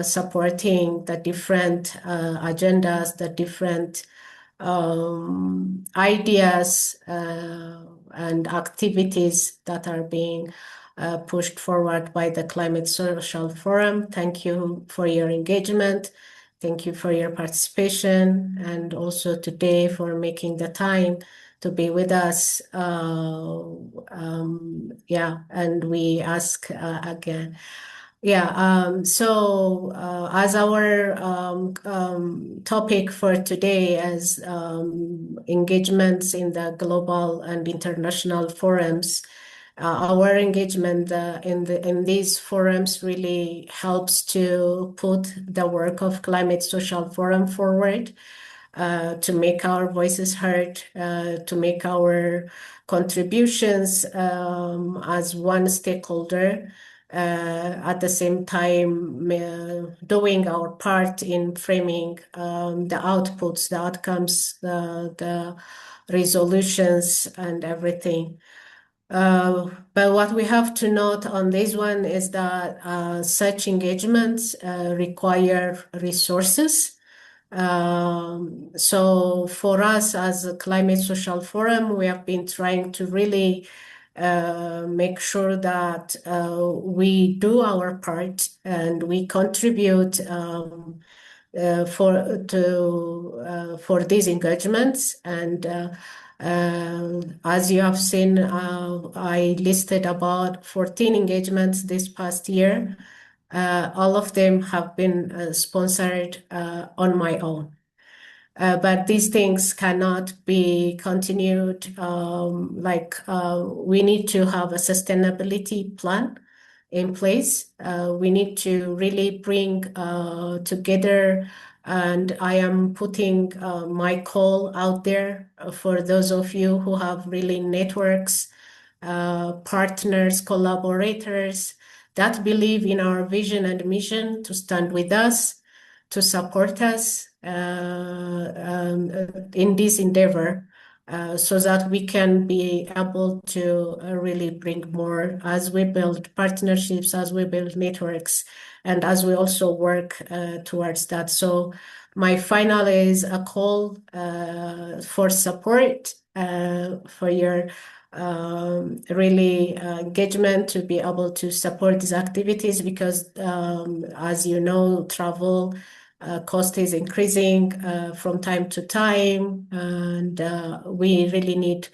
supporting the different agendas, the different ideas and activities that are being pushed forward by the Climate Social Forum. Thank you for your engagement. Thank you for your participation, and also today for making the time to be with us. And we ask again. So as our topic for today as engagements in the global and international forums, our engagement in these forums really helps to put the work of Climate Social Forum forward, to make our voices heard, to make our contributions as one stakeholder at the same time doing our part in framing the outputs, the outcomes, the resolutions, and everything. But what we have to note on this one is that such engagements require resources. So for us as a Climate Social Forum, we have been trying to really make sure that we do our part and we contribute for these engagements. And as you have seen, I listed about 14 engagements this past year. All of them have been sponsored on my own. But these things cannot be continued. We need to have a sustainability plan in place. We need to really bring together, and I am putting my call out there for those of you who have really networks, partners, collaborators that believe in our vision and mission to stand with us, to support us in this endeavor, so that we can be able to really bring more as we build partnerships, as we build networks, and as we also work towards that. So my final is a call for support, for your really engagement to be able to support these activities, because as you know, travel cost is increasing from time to time, and we really need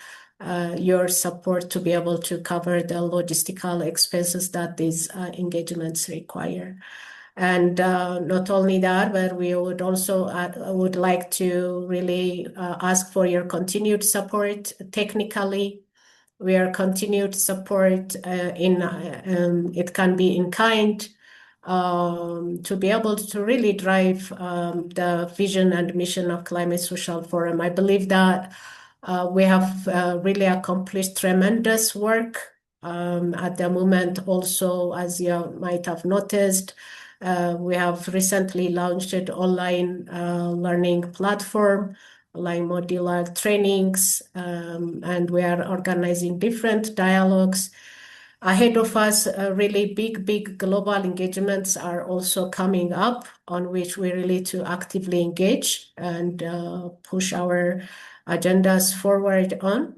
your support to be able to cover the logistical expenses that these engagements require. And not only that, but we would also would like to really ask for your continued support technically. We are continued support it can be in kind, to be able to really drive the vision and mission of Climate Social Forum. I believe that we have really accomplished tremendous work at the moment. Also, as you might have noticed, we have recently launched an online learning platform, online modular trainings, and we are organizing different dialogues. Ahead of us, really big global engagements are also coming up, on which we really to actively engage and push our agendas forward on.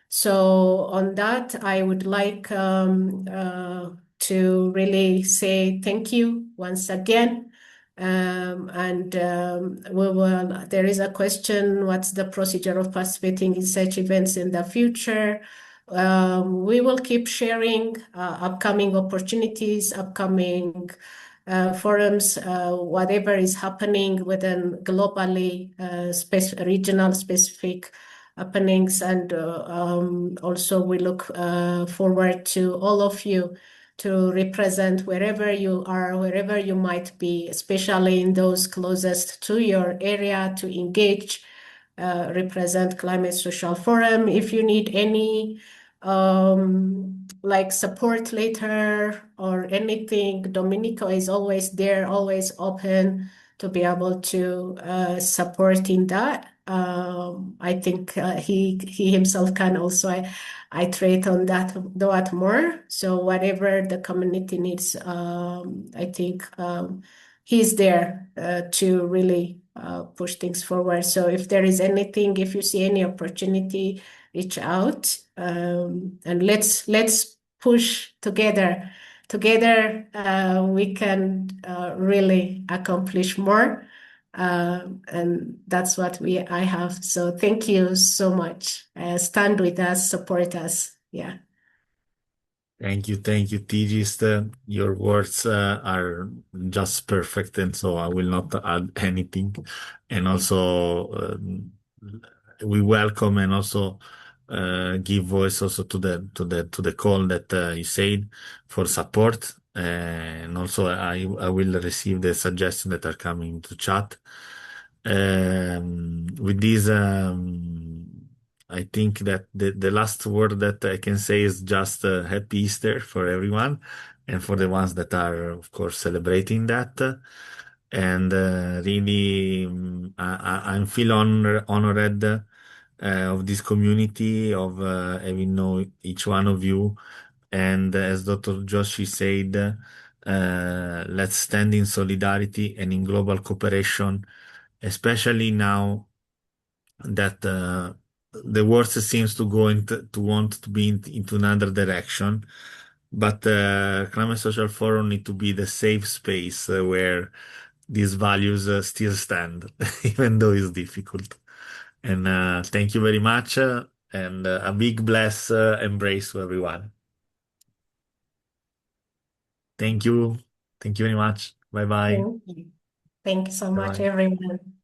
So on that, I would like to really say thank you once again. There is a question: what's the procedure of participating in such events in the future? We will keep sharing upcoming opportunities, upcoming forums, whatever is happening within globally, regional specific happenings. And also we look forward to all of you to represent wherever you are, wherever you might be, especially in those closest to your area, to engage, represent Climate Social Forum. If you need any support later or anything, Domenico is always there, always open to be able to support in that. I think he himself can also iterate on that more. So whatever the community needs, I think he's there to really push things forward. So if there is anything, if you see any opportunity, reach out, and let's push together. Together, we can really accomplish more. And that's what I have. So thank you so much. Stand with us, support us. Yeah. Thank you, Tigist. Your words are just perfect, and so I will not add anything. And also, we welcome and also give voice also to the call that you said for support. And also, I will receive the suggestions that are coming to chat. With this, I think that the last word that I can say is just Happy Easter for everyone and for the ones that are, of course, celebrating that. And really, I'm feel honored of this community, of having know each one of you. And as Dr. Joshi said, let's stand in solidarity and in global cooperation, especially now that the world seems to go to want to be into another direction. But Climate Social Forum need to be the safe space where these values still stand, even though it's difficult. And thank you very much, and a big bless embrace to everyone. Thank you. Thank you very much. Bye bye. Thank you. Thank you so much, Bye. everyone.